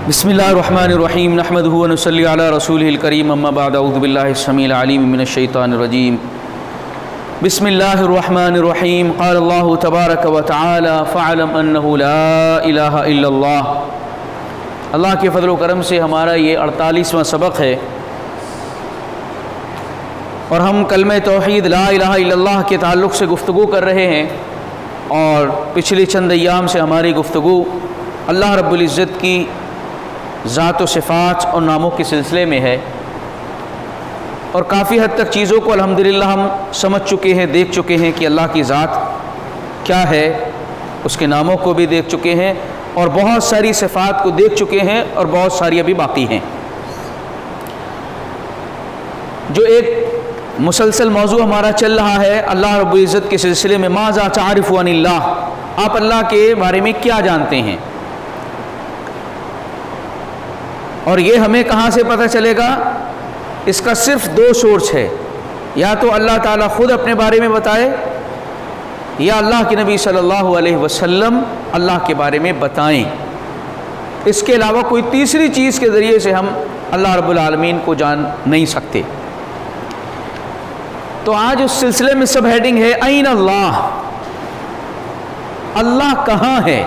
بسم اللہ الرحمن الرحیم نحمدہ ونصلی علی رسولہ الکریم اما بعد اعوذ باللہ السمیع العلیم من الشیطان الرجیم بسم اللہ الرحمن الرحیم قال اللہ تبارک و تعالی فاعلم انہ لا الہ الا اللہ۔ اللہ کے فضل و کرم سے ہمارا یہ 48واں سبق ہے اور ہم کلمہ توحید لا الہ الا اللہ کے تعلق سے گفتگو کر رہے ہیں، اور پچھلے چند ایام سے ہماری گفتگو اللہ رب العزت کی ذات و صفات اور ناموں کے سلسلے میں ہے، اور کافی حد تک چیزوں کو الحمدللہ ہم سمجھ چکے ہیں، دیکھ چکے ہیں کہ اللہ کی ذات کیا ہے، اس کے ناموں کو بھی دیکھ چکے ہیں، اور بہت ساری صفات کو دیکھ چکے ہیں، اور بہت ساری ابھی باقی ہیں۔ جو ایک مسلسل موضوع ہمارا چل رہا ہے اللہ رب العزت کے سلسلے میں، ماذا تعرف عن اللہ، آپ اللہ کے بارے میں کیا جانتے ہیں؟ اور یہ ہمیں کہاں سے پتہ چلے گا؟ اس کا صرف دو سورس ہے، یا تو اللہ تعالیٰ خود اپنے بارے میں بتائے، یا اللہ کے نبی صلی اللہ علیہ وسلم اللہ کے بارے میں بتائیں۔ اس کے علاوہ کوئی تیسری چیز کے ذریعے سے ہم اللہ رب العالمین کو جان نہیں سکتے۔ تو آج اس سلسلے میں سب ہیڈنگ ہے این اللہ، اللہ کہاں ہے؟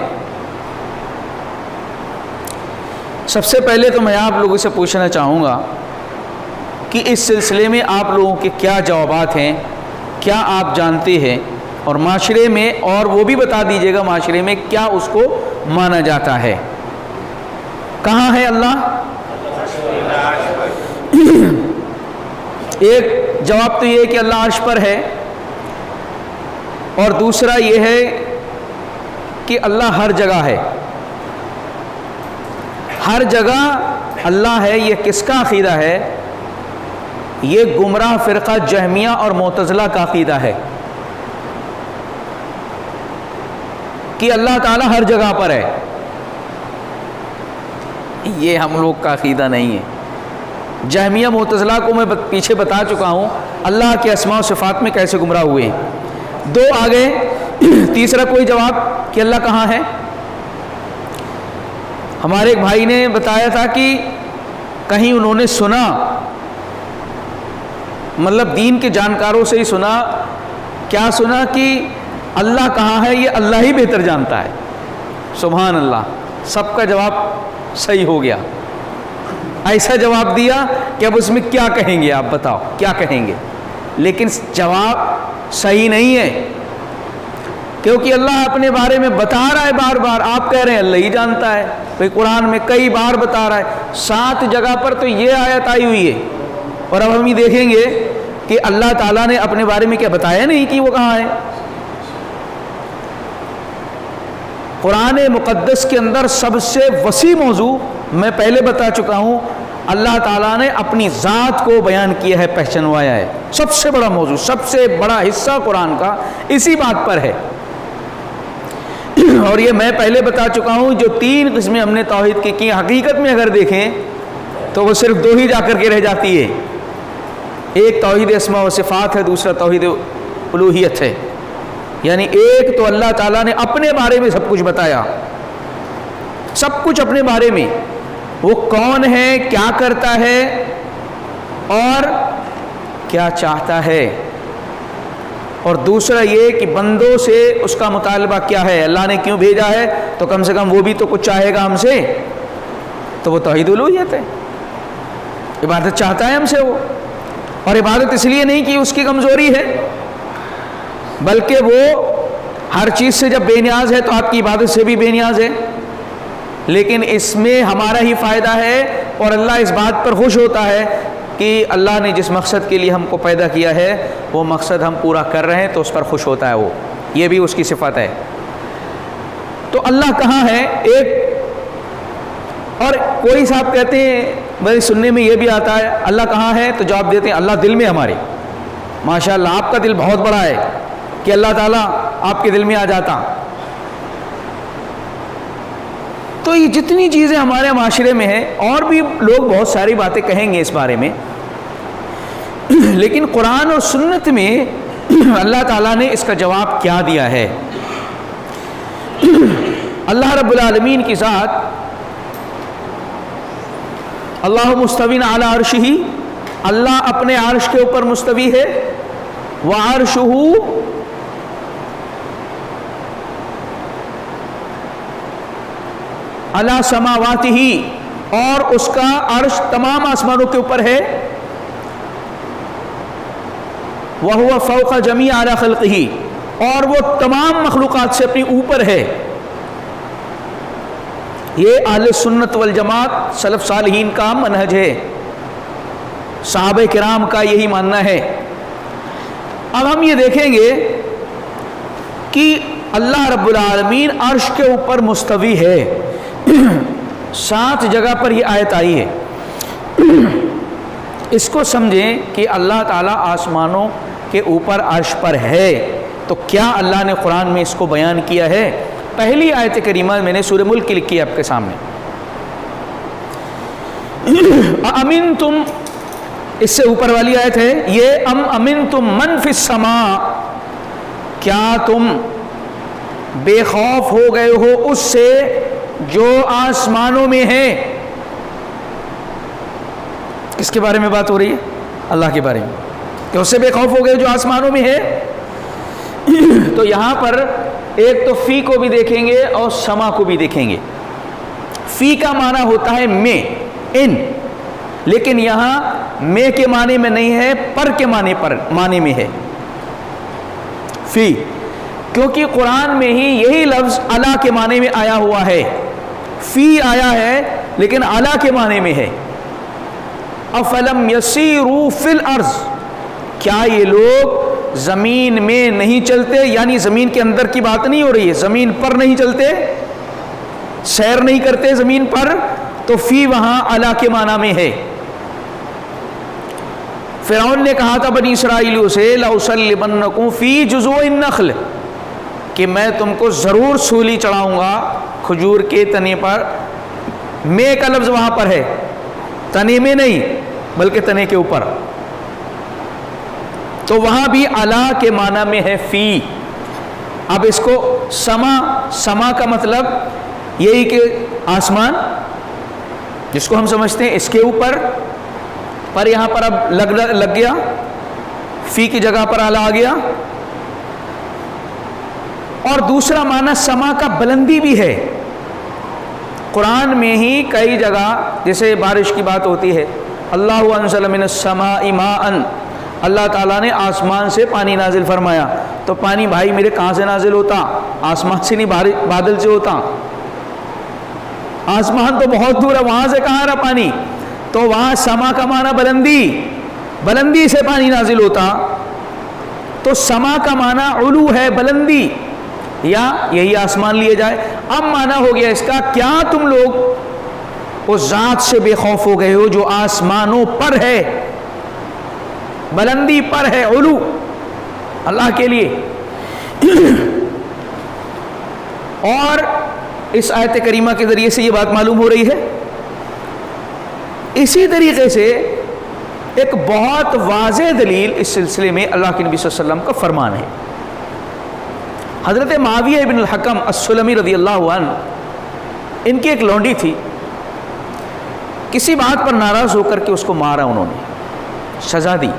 سب سے پہلے تو میں آپ لوگوں سے پوچھنا چاہوں گا کہ اس سلسلے میں آپ لوگوں کے کیا جوابات ہیں، کیا آپ جانتے ہیں، اور معاشرے میں، اور وہ بھی بتا دیجیے گا معاشرے میں کیا اس کو مانا جاتا ہے۔ کہاں ہے اللہ؟ ایک جواب تو یہ ہے کہ اللہ عرش پر ہے، اور دوسرا یہ ہے کہ اللہ ہر جگہ ہے۔ ہر جگہ اللہ ہے، یہ کس کا عقیدہ ہے؟ یہ گمراہ فرقہ جہمیہ اور معتزلہ کا عقیدہ ہے کہ اللہ تعالیٰ ہر جگہ پر ہے۔ یہ ہم لوگ کا عقیدہ نہیں ہے۔ جہمیہ معتزلہ کو میں پیچھے بتا چکا ہوں اللہ کے اسماء و صفات میں کیسے گمراہ ہوئے ہیں۔ دو آگے، تیسرا کوئی جواب کہ اللہ کہاں ہے؟ ہمارے ایک بھائی نے بتایا تھا کہ کہیں انہوں نے سنا، مطلب دین کے جانکاروں سے ہی سنا، کیا سنا کہ اللہ کہاں ہے یہ اللہ ہی بہتر جانتا ہے۔ سبحان اللہ، سب کا جواب صحیح ہو گیا۔ ایسا جواب دیا کہ اب اس میں کیا کہیں گے؟ آپ بتاؤ کیا کہیں گے؟ لیکن جواب صحیح نہیں ہے، کیونکہ اللہ اپنے بارے میں بتا رہا ہے بار بار، آپ کہہ رہے ہیں اللہ ہی جانتا ہے۔ بھئی قرآن میں کئی بار بتا رہا ہے، 7 جگہ پر تو یہ آیت آئی ہوئی ہے، اور اب ہم یہ دیکھیں گے کہ اللہ تعالیٰ نے اپنے بارے میں کیا بتایا نہیں کہ وہ کہاں ہے۔ قرآن مقدس کے اندر سب سے وسیع موضوع میں پہلے بتا چکا ہوں، اللہ تعالیٰ نے اپنی ذات کو بیان کیا ہے، پہچنوایا ہے۔ سب سے بڑا موضوع، سب سے بڑا حصہ قرآن کا اسی بات پر ہے۔ اور یہ میں پہلے بتا چکا ہوں، جو 3 قسمیں ہم نے توحید کی حقیقت میں اگر دیکھیں تو وہ صرف 2 ہی جا کر کے رہ جاتی ہے۔ ایک توحید اسماء و صفات ہے، دوسرا توحید الوہیت ہے۔ یعنی ایک تو اللہ تعالیٰ نے اپنے بارے میں سب کچھ بتایا، سب کچھ اپنے بارے میں، وہ کون ہے، کیا کرتا ہے اور کیا چاہتا ہے۔ اور دوسرا یہ کہ بندوں سے اس کا مطالبہ کیا ہے، اللہ نے کیوں بھیجا ہے، تو کم سے کم وہ بھی تو کچھ چاہے گا ہم سے، تو وہ توحید الوہیت ہے۔ عبادت چاہتا ہے ہم سے وہ، اور عبادت اس لیے نہیں کہ اس کی کمزوری ہے، بلکہ وہ ہر چیز سے جب بے نیاز ہے تو آپ کی عبادت سے بھی بے نیاز ہے، لیکن اس میں ہمارا ہی فائدہ ہے، اور اللہ اس بات پر خوش ہوتا ہے کہ اللہ نے جس مقصد کے لیے ہم کو پیدا کیا ہے وہ مقصد ہم پورا کر رہے ہیں، تو اس پر خوش ہوتا ہے وہ، یہ بھی اس کی صفت ہے۔ تو اللہ کہاں ہے؟ ایک، اور کوئی صاحب کہتے ہیں بھائی سننے میں یہ بھی آتا ہے اللہ کہاں ہے، تو جواب دیتے ہیں اللہ دل میں ہمارے۔ ماشاءاللہ آپ کا دل بہت بڑا ہے کہ اللہ تعالیٰ آپ کے دل میں آ جاتا۔ تو یہ جتنی چیزیں ہمارے معاشرے میں ہیں، اور بھی لوگ بہت ساری باتیں کہیں گے اس بارے میں، لیکن قرآن اور سنت میں اللہ تعالیٰ نے اس کا جواب کیا دیا ہے؟ اللہ رب العالمین کی ذات اللہ مستوین علی عرشہ، اللہ اپنے عرش کے اوپر مستوی ہے، وعرشہ علی سماواتہ، اور اس کا عرش تمام آسمانوں کے اوپر ہے، وَهُوَ فَوْقَ جَمِيعِ عَلَى خَلْقِهِ، اور وہ تمام مخلوقات سے اپنی اوپر ہے۔ یہ اہل سنت والجماعت سلف صالحین کا منہج ہے، صحابہ کرام کا یہی ماننا ہے۔ اب ہم یہ دیکھیں گے کہ اللہ رب العالمین عرش کے اوپر مستوی ہے، 7 جگہ پر یہ آیت آئی ہے۔ اس کو سمجھیں کہ اللہ تعالیٰ آسمانوں کے اوپر عرش پر ہے، تو کیا اللہ نے قرآن میں اس کو بیان کیا ہے؟ پہلی آیت کریمہ میں نے سورہ ملک کی لکھی ہے آپ کے سامنے، امنتم، اس سے اوپر والی آیت ہے یہ، امنتم من فی السماء، کیا تم بے خوف ہو گئے ہو اس سے جو آسمانوں میں ہے؟ کس کے بارے میں بات ہو رہی ہے؟ اللہ کے بارے میں، کہ اس سے بے خوف ہو گئے جو آسمانوں میں ہے۔ تو یہاں پر ایک تو فی کو بھی دیکھیں گے اور سما کو بھی دیکھیں گے۔ فی کا معنی ہوتا ہے میں، ان، لیکن یہاں میں کے معنی میں نہیں ہے، پر کے معنی میں ہے فی، کیونکہ قرآن میں ہی یہی لفظ علی کے معنی میں آیا ہوا ہے۔ فی آیا ہے لیکن علی کے معنی میں ہے۔ افلم یسیروا فی الارض، کیا یہ لوگ زمین میں نہیں چلتے؟ یعنی زمین کے اندر کی بات نہیں ہو رہی ہے، زمین پر نہیں چلتے، سیر نہیں کرتے زمین پر، تو فی وہاں علی کے معنی میں ہے۔ فرعون نے کہا تھا بنی اسرائیلیوں سے لَأُصَلِّبَنَّكُمْ فِي جُذُوعِ النَّخْلِ، کہ میں تم کو ضرور سولی چڑھاؤں گا کھجور کے تنے پر۔ میں کا لفظ وہاں پر ہے، تنے میں نہیں بلکہ تنے کے اوپر، تو وہاں بھی علی کے معنی میں ہے فی۔ اب اس کو سما کا مطلب یہی کہ آسمان، جس کو ہم سمجھتے ہیں اس کے اوپر، پر یہاں پر اب لگ گیا، فی کی جگہ پر علی آ گیا۔ اور دوسرا معنی سما کا بلندی بھی ہے، قرآن میں ہی کئی جگہ جیسے بارش کی بات ہوتی ہے، اللہ انزل من السماء ماء، اللہ تعالیٰ نے آسمان سے پانی نازل فرمایا، تو پانی بھائی میرے کہاں سے نازل ہوتا؟ آسمان سے نہیں، بادل سے ہوتا۔ آسمان تو بہت دور ہے، وہاں سے کہاں رہا پانی؟ تو وہاں سما کا معنی بلندی سے پانی نازل ہوتا، تو سما کا معنی علو ہے، بلندی، یا یہی آسمان لیے جائے۔ اب معنی ہو گیا اس کا، کیا تم لوگ اس ذات سے بے خوف ہو گئے ہو جو آسمانوں پر ہے، بلندی پر ہے، علو اللہ کے لیے۔ اور اس آیت کریمہ کے ذریعے سے یہ بات معلوم ہو رہی ہے۔ اسی طریقے سے ایک بہت واضح دلیل اس سلسلے میں اللہ کے نبی صلی اللہ علیہ وسلم کا فرمان ہے۔ حضرت معاویہ ابن الحکم السلمی رضی اللہ عنہ، ان کی ایک لونڈی تھی، کسی بات پر ناراض ہو کر کے اس کو مارا، انہوں نے سزا دی۔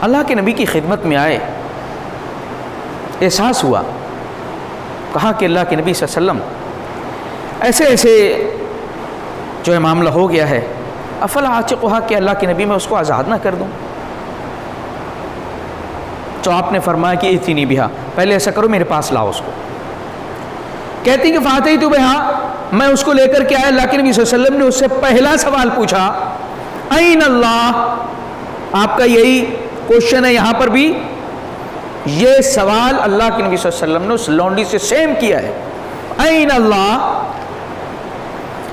اللہ کے نبی کی خدمت میں آئے، احساس ہوا، کہا کہ اللہ کے نبی صلی اللہ علیہ وسلم ایسے ایسے جو ہے معاملہ ہو گیا ہے، افلا عاتقھا، کہ اللہ کے نبی میں اس کو آزاد نہ کر دوں؟ تو آپ نے فرمایا کہ اتنی بہا، پہلے ایسا کرو میرے پاس لاؤ اس کو۔ کہتی کہ فاتحی تو بہا، میں اس کو لے کر کے آیا، اللہ کے نبی صلی اللہ علیہ وسلم نے اس سے پہلا سوال پوچھا، این اللہ، آپ کا یہی کوشچن ہے یہاں پر بھی، یہ سوال اللہ کے نبی صلی اللہ علیہ وسلم نے اس لونڈی سے سیم کیا ہے، این اللہ،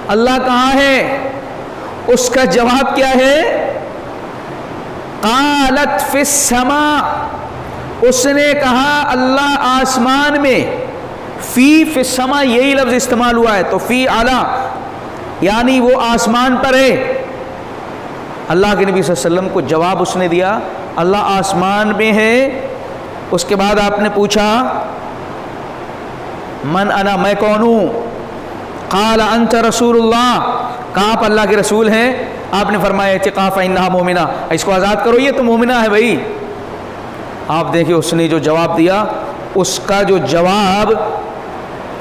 اللہ کہاں ہے؟ اس کا جواب کیا ہے؟ قالت فی السماء، اس نے کہا اللہ آسمان میں۔ فی السماء یہی لفظ استعمال ہوا ہے، تو فی اعلیٰ یعنی وہ آسمان پر ہے۔ اللہ کے نبی صلی اللہ علیہ وسلم کو جواب اس نے دیا، اللہ آسمان میں ہے۔ اس کے بعد آپ نے پوچھا من انا، میں کون ہوں؟ قال انت رسول اللہ، کہا آپ اللہ کے رسول ہیں؟ آپ نے فرمایا اعتقا فإنہا مومنہ، اس کو آزاد کرو، یہ تو مومنہ ہے بھائی۔ آپ دیکھیں اس نے جو جواب دیا، اس کا جو جواب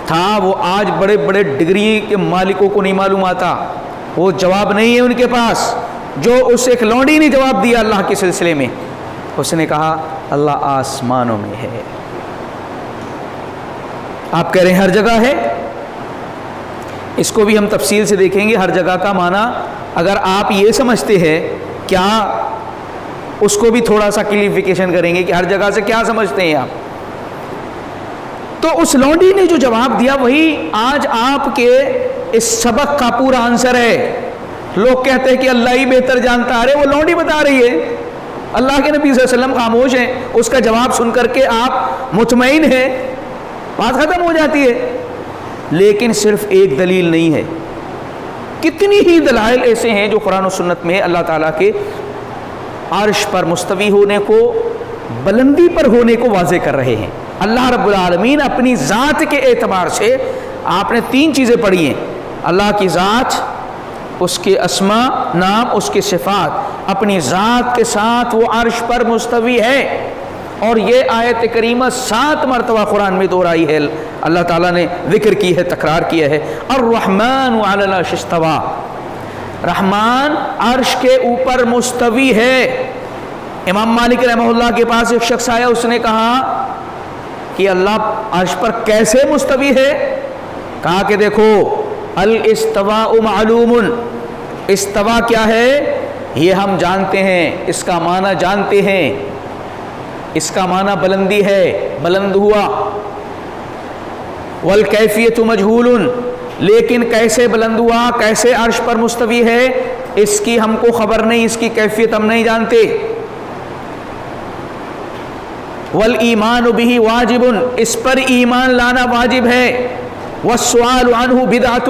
تھا وہ آج بڑے بڑے ڈگری کے مالکوں کو نہیں معلوم آتا، وہ جواب نہیں ہے ان کے پاس جو اس ایک لونڈی نے جواب دیا اللہ کے سلسلے میں۔ اس نے کہا اللہ آسمانوں میں ہے۔ آپ کہہ رہے ہیں ہر جگہ ہے، اس کو بھی ہم تفصیل سے دیکھیں گے۔ ہر جگہ کا معنی اگر آپ یہ سمجھتے ہیں، کیا اس کو بھی تھوڑا سا کلیریفیکیشن کریں گے کہ ہر جگہ سے کیا سمجھتے ہیں آپ۔ تو اس لونڈی نے جو جواب دیا وہی آج آپ کے اس سبق کا پورا آنسر ہے۔ لوگ کہتے ہیں کہ اللہ ہی بہتر جانتا ہے، ارے وہ لونڈی بتا رہی ہے، اللہ کے نبی صلی اللہ علیہ وسلم خاموش ہیں، اس کا جواب سن کر کے آپ مطمئن ہیں، بات ختم ہو جاتی ہے۔ لیکن صرف ایک دلیل نہیں ہے، کتنی ہی دلائل ایسے ہیں جو قرآن و سنت میں اللہ تعالیٰ کے عرش پر مستوی ہونے کو، بلندی پر ہونے کو واضح کر رہے ہیں۔ اللہ رب العالمین اپنی ذات کے اعتبار سے، آپ نے 3 چیزیں پڑھی ہیں، اللہ کی ذات، اس کے اسماء نام، اس کے صفات، اپنی ذات کے ساتھ وہ عرش پر مستوی ہے۔ اور یہ آیت کریمہ 7 مرتبہ قرآن میں دہرائی ہے، اللہ تعالیٰ نے ذکر کی ہے، تکرار کیا ہے، الرحمن علی العرش استویٰ، رحمان عرش کے اوپر مستوی ہے۔ امام مالک رحمہ اللہ کے پاس ایک شخص آیا، اس نے کہا کہ اللہ عرش پر کیسے مستوی ہے؟ کہا کہ دیکھو الاستواء معلوم، استوا کیا ہے یہ ہم جانتے ہیں، اس کا معنی جانتے ہیں، اس کا معنی بلندی ہے، بلند ہوا۔ والکیفیت مجہول، لیکن کیسے بلند ہوا، کیسے عرش پر مستوی ہے، اس کی ہم کو خبر نہیں، اس کی کیفیت ہم نہیں جانتے۔ والایمان بہ واجب، اس پر ایمان لانا واجب ہے۔ والسؤال عنہ بدعۃ،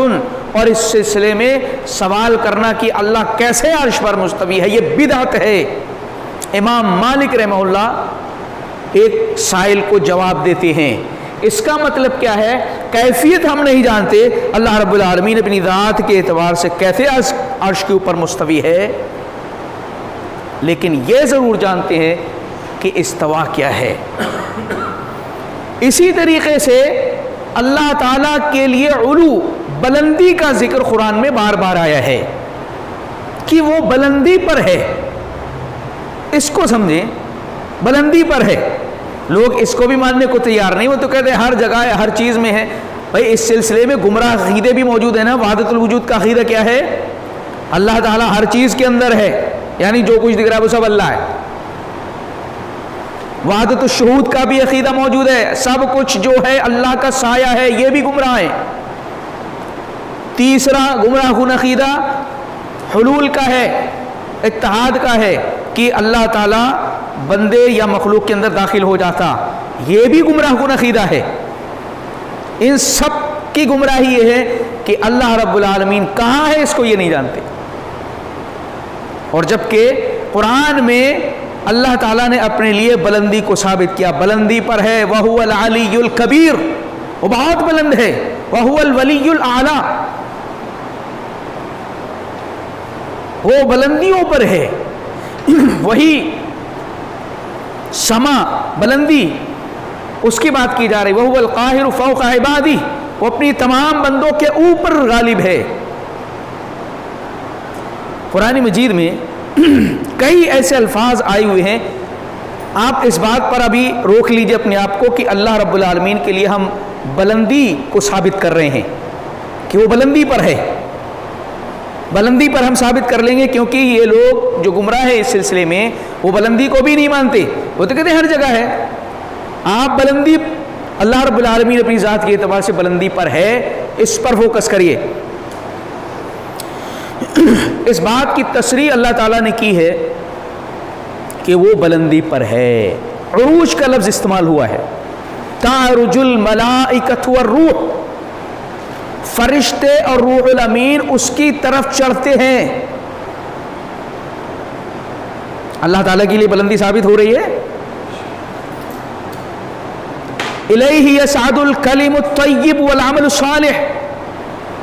اور اس سلسلے میں سوال کرنا کہ اللہ کیسے عرش پر مستوی ہے یہ بدعت ہے۔ امام مالک رحمہ اللہ ایک سائل کو جواب دیتے ہیں، اس کا مطلب کیا ہے؟ کیفیت ہم نہیں جانتے، اللہ رب العالمین اپنی ذات کے اعتبار سے کیسے عرش کے اوپر مستوی ہے، لیکن یہ ضرور جانتے ہیں کہ استوا کیا ہے۔ اسی طریقے سے اللہ تعالیٰ کے لیے علو، بلندی کا ذکر قرآن میں بار بار آیا ہے کہ وہ بلندی پر ہے، اس کو سمجھیں، بلندی پر ہے۔ لوگ اس کو بھی ماننے کو تیار نہیں، وہ تو کہتے ہیں ہر جگہ ہے، ہر چیز میں ہے۔ بھائی اس سلسلے میں گمراہ عقیدے بھی موجود ہیں نا۔ وحدت الوجود کا عقیدہ کیا ہے؟ اللہ تعالیٰ ہر چیز کے اندر ہے، یعنی جو کچھ دکھ رہا ہے وہ سب اللہ ہے۔ وحدت الشہود کا بھی عقیدہ موجود ہے، سب کچھ جو ہے اللہ کا سایہ ہے، یہ بھی گمراہ ہے۔ تیسرا گمراہ کن عقیدہ حلول کا ہے، اتحاد کا ہے کہ اللہ تعالیٰ بندے یا مخلوق کے اندر داخل ہو جاتا، یہ بھی گمراہ کن عقیدہ ہے۔ ان سب کی گمراہی یہ ہے کہ اللہ رب العالمین کہاں ہے اس کو یہ نہیں جانتے، اور جبکہ قرآن میں اللہ تعالیٰ نے اپنے لیے بلندی کو ثابت کیا، بلندی پر ہے، وَهُوَ الْعَلِيُّ الْكَبِيرُ، وہ بہت بلند ہے، وَهُوَ الْوَلِيُّ الْأَعْلَى، وہ بلندیوں پر ہے۔ وہی سما بلندی اس کی بات کی جا رہی، وَهُوَ الْقَاهِرُ فَوْقَ عِبَادِهِ، وہ اپنی تمام بندوں کے اوپر غالب ہے۔ قرآن مجید میں کئی ایسے الفاظ آئے ہوئے ہیں، آپ اس بات پر ابھی روک لیجئے اپنے آپ کو کہ اللہ رب العالمین کے لیے ہم بلندی کو ثابت کر رہے ہیں کہ وہ بلندی پر ہے، بلندی پر ہم ثابت کر لیں گے، کیونکہ یہ لوگ جو گمراہ ہیں اس سلسلے میں وہ بلندی کو بھی نہیں مانتے، وہ تو کہتے ہیں ہر جگہ ہے۔ آپ بلندی، اللہ رب العالمین اپنی ذات کے اعتبار سے بلندی پر ہے، اس پر فوکس کریے۔ اس بات کی تصریح اللہ تعالیٰ نے کی ہے کہ وہ بلندی پر ہے۔ عروج کا لفظ استعمال ہوا ہے، تعرج الملائکۃ والروح، فرشتے اور روح الامین اس کی طرف چڑھتے ہیں۔ اللہ تعالیٰ کے لیے بلندی ثابت ہو رہی ہے۔ الیہ یصعد الکلم الطیب والعمل الصالح،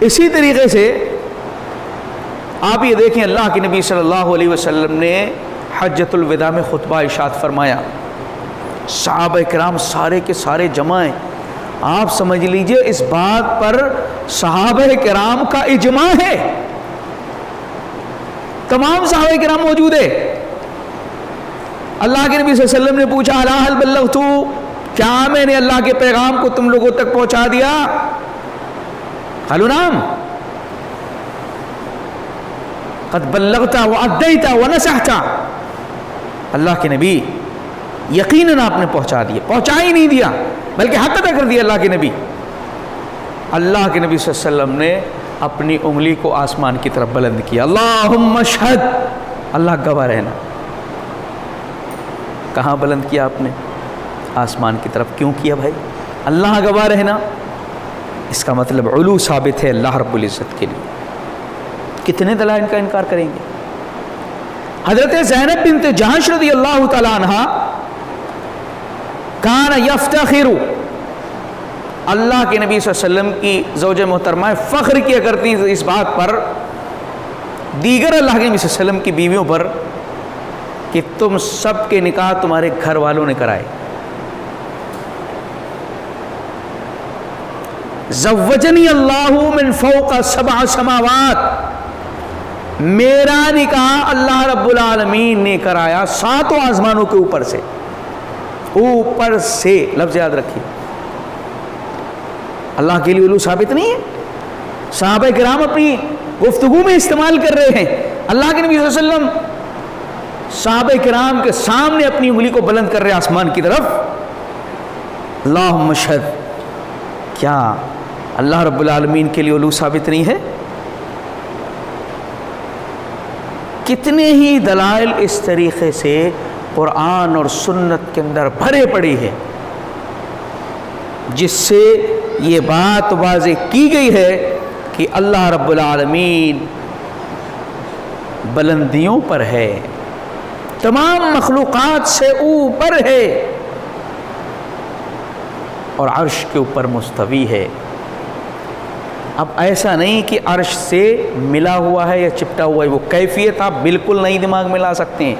اسی طریقے سے آپ یہ دیکھیں اللہ کے نبی صلی اللہ علیہ وسلم نے حجۃ الوداع میں خطبہ ارشاد فرمایا، صحابہ کرام سارے کے سارے جمع ہیں، آپ سمجھ لیجئے اس بات پر صحابہ کرام کا اجماع ہے، تمام صحابہ کرام موجود ہے۔ اللہ کے نبی صلی اللہ علیہ وسلم نے پوچھا الا هل بلغت، کیا میں نے اللہ کے پیغام کو تم لوگوں تک پہنچا دیا؟ قالوا نعم قد بلغت وادیت ونصحت، اللہ کے نبی یقیناً آپ نے پہنچا دیا، پہنچا ہی نہیں دیا بلکہ حق ادا کر دیا اللہ کے نبی۔ اللہ کے نبی صلی اللہ علیہ وسلم نے اپنی انگلی کو آسمان کی طرف بلند کیا، اللہم اشہد، اللہ گواہ رہنا۔ کہاں بلند کیا آپ نے؟ آسمان کی طرف۔ کیوں کیا بھائی؟ اللہ گواہ رہنا، اس کا مطلب علو ثابت ہے اللہ رب العزت کے لیے۔ کتنے دلائل کا انکار کریں گے؟ حضرت زینب بنت جہش رضی اللہ تعالی عنہ کان یفتخر، اللہ کے نبی صلی اللہ علیہ وسلم کی زوجہ محترمہ فخر کیا کرتی اس بات پر دیگر اللہ کے نبی صلی اللہ علیہ وسلم کی بیویوں پر کہ تم سب کے نکاح تمہارے گھر والوں نے کرائے۔ زوجنی اللہ من فوق 7 سماوات، میرا نکاح اللہ رب العالمین نے کرایا 7 آسمانوں کے اوپر سے، اوپر سے لفظ یاد رکھیے۔ اللہ کے لیے علو ثابت نہیں ہے؟ صحابہ کرام اپنی گفتگو میں استعمال کر رہے ہیں، اللہ کے نبی صلی اللہ علیہ وسلم صحابہ کرام کے سامنے اپنی انگلی کو بلند کر رہے آسمان کی طرف، اللہم اشہد۔ کیا اللہ رب العالمین کے لیے علو ثابت نہیں ہے؟ کتنے ہی دلائل اس طریقے سے قرآن اور سنت کے اندر بھرے پڑے ہیں جس سے یہ بات واضح کی گئی ہے کہ اللہ رب العالمین بلندیوں پر ہے، تمام مخلوقات سے اوپر ہے اور عرش کے اوپر مستوی ہے۔ اب ایسا نہیں کہ عرش سے ملا ہوا ہے یا چپٹا ہوا ہے، وہ کیفیت آپ بالکل نہیں دماغ میں لا سکتے ہیں،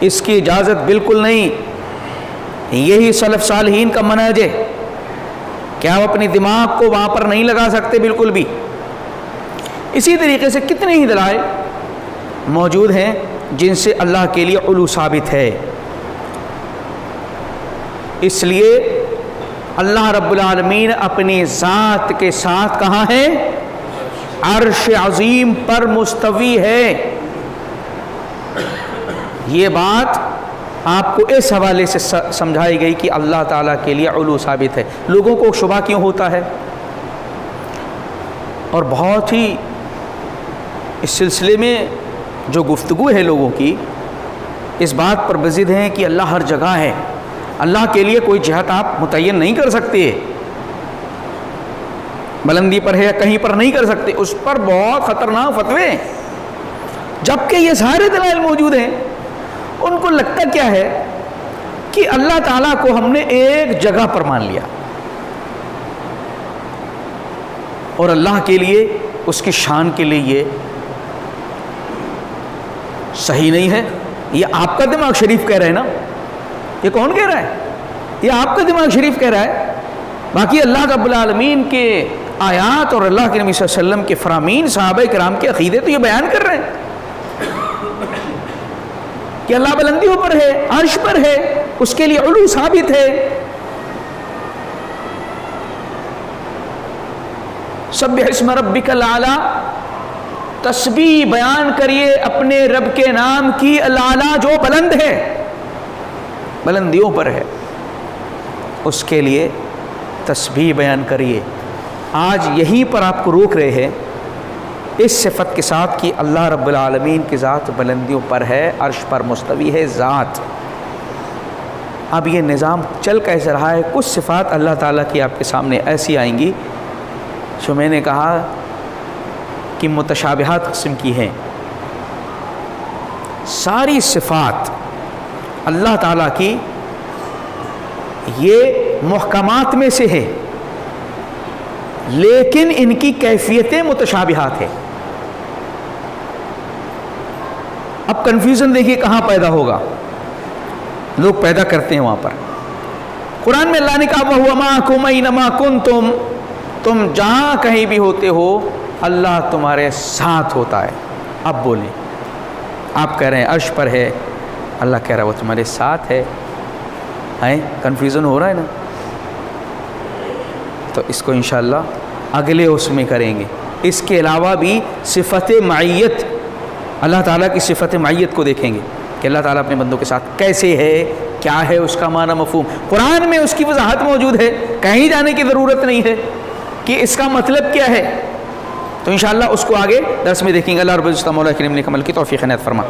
اس کی اجازت بالکل نہیں۔ یہی سلف صالحین کا منہج ہے کہ آپ اپنی دماغ کو وہاں پر نہیں لگا سکتے بالکل بھی۔ اسی طریقے سے کتنے ہی دلائل موجود ہیں جن سے اللہ کے لیے علو ثابت ہے۔ اس لیے اللہ رب العالمین اپنی ذات کے ساتھ کہاں ہے؟ عرش عظیم پر مستوی ہے۔ یہ بات آپ کو اس حوالے سے سمجھائی گئی کہ اللہ تعالیٰ کے لیے علو ثابت ہے۔ لوگوں کو شبہ کیوں ہوتا ہے؟ اور بہت ہی اس سلسلے میں جو گفتگو ہے لوگوں کی اس بات پر بضد ہیں کہ اللہ ہر جگہ ہے، اللہ کے لیے کوئی جہت آپ متعین نہیں کر سکتے، بلندی پر ہے یا کہیں پر نہیں کر سکتے۔ اس پر بہت خطرناک فتوے ہیں، جبکہ یہ سارے دلائل موجود ہیں۔ ان کو لگتا کیا ہے کہ اللہ تعالیٰ کو ہم نے ایک جگہ پر مان لیا اور اللہ کے لیے اس کی شان کے لیے یہ صحیح نہیں ہے۔ یہ آپ کا دماغ شریف کہہ رہا ہے نا، یہ کون کہہ رہا ہے؟ یہ آپ کا دماغ شریف کہہ رہا ہے۔ باقی اللہ رب العالمین کے آیات اور اللہ کے نبی صلی اللہ علیہ وسلم کے فرامین، صحابہ کرام کے عقیدے تو یہ بیان کر رہے ہیں کہ اللہ بلندیوں پر ہے، عرش پر ہے، اس کے لیے علو ثابت ہے۔ سبح اسم ربک الاعلی، تسبیح بیان کریے اپنے رب کے نام کی، الاعلی جو بلند ہے، بلندیوں پر ہے، اس کے لیے تسبیح بیان کریے۔ آج یہیں پر آپ کو روک رہے ہیں اس صفت کے ساتھ کہ اللہ رب العالمین کی ذات بلندیوں پر ہے، عرش پر مستوی ہے ذات۔ اب یہ نظام چل کیسے رہا ہے؟ کچھ صفات اللہ تعالیٰ کی آپ کے سامنے ایسی آئیں گی جو میں نے کہا کہ متشابہات قسم کی ہیں۔ ساری صفات اللہ تعالیٰ کی یہ محکمات میں سے ہے، لیکن ان کی کیفیتیں متشابہات ہیں۔ اب کنفیوژن دیکھیے کہاں پیدا ہوگا، لوگ پیدا کرتے ہیں وہاں پر۔ قرآن میں اللہ نے کہا وَهُوَ مَعَكُمْ أَيْنَمَا كُنْتُمْ، تم جہاں کہیں بھی ہوتے ہو اللہ تمہارے ساتھ ہوتا ہے۔ اب بولیں، آپ کہہ رہے ہیں عرش پر ہے، اللہ کہہ رہا ہے وہ تمہارے ساتھ ہے۔ کنفیوژن ہو رہا ہے نا؟ تو اس کو انشاءاللہ اگلے اس میں کریں گے۔ اس کے علاوہ بھی صفت معیت، اللہ تعالیٰ کی صفت معیت کو دیکھیں گے کہ اللہ تعالیٰ اپنے بندوں کے ساتھ کیسے ہے، کیا ہے اس کا معنی مفہوم۔ قرآن میں اس کی وضاحت موجود ہے، کہیں جانے کی ضرورت نہیں ہے کہ اس کا مطلب کیا ہے۔ تو انشاءاللہ اس کو آگے درس میں دیکھیں گے۔ اللہ رب العزت مولا کریم نے عمل کی توفیق عنایت فرما۔